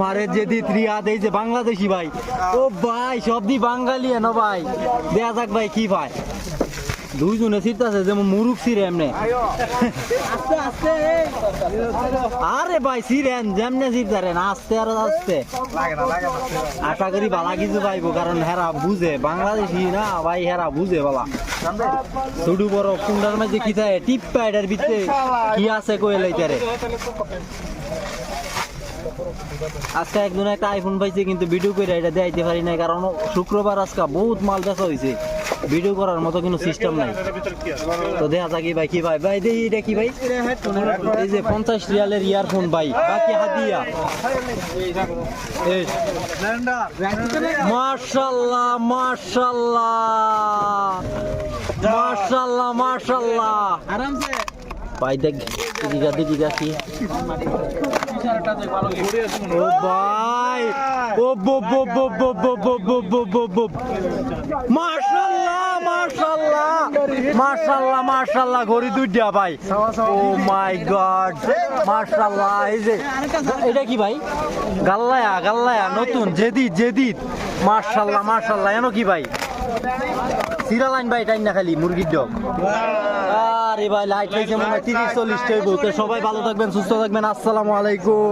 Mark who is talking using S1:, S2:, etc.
S1: মারে যেদি ত্রিয়াদ এই যে বাংলাদেশি ভাই ও ভাই সব দি বাঙালি এনো ভাই দেয়া যাক ভাই কি ভাই দুইজনে সিরতাছে যেমন মুরুখ সিরে এমনে আরে ভাই সিরেন যেমনে সিরতারেন আস্তে আর আস্তে আশা করি বালা কিছু পাইবো কারণ হেরা বুঝে বাংলাদেশি না ভাই হেরা বুঝে বালা ছোট বড় কুন্ডার মাঝে কি থাকে টিপ প্যাডের ভিতরে কি আছে কয়ে লাইতারে আজকে একজন একটা আইফোন পাইছে কিন্তু ভিডিও করে এটা দেখাইতে পারি নাই কারণ শুক্রবার আজকে বহুত মাল বেচা হয়েছে ভিডিও করার মতো কোনো সিস্টেম নাই তো দেখা যাক ভাই কি ভাই ভাই দেখি এটা কি ভাই এই যে 50 রিয়ালের ইয়ারফোন ভাই বাকি হাদিয়া মাশাআল্লাহ মাশাআল্লাহ মাশাআল্লাহ মাশাআল্লাহ আরামসে ভাই দেখ দিগা কি ও ভাই ও মাশাআল্লাহ মাশাআল্লাহ মাশাআল্লাহ মাশাআল্লাহ ঘড়ি দুইটা ভাই ও মাই গড মাশাআল্লাহ এই যে এটা কি ভাই গাল্লায়া নতুন জেদিদ মাশাআল্লাহ মাশাআল্লাহ এনো কি ভাই সিরা লাইন ভাই টাইম না খালি মুরগির ডগ আরে ভাই লাইট লাইছে মনে হয় 30-40 টাইব তো সবাই ভালো থাকবেন সুস্থ থাকবেন আসসালামু আলাইকুম।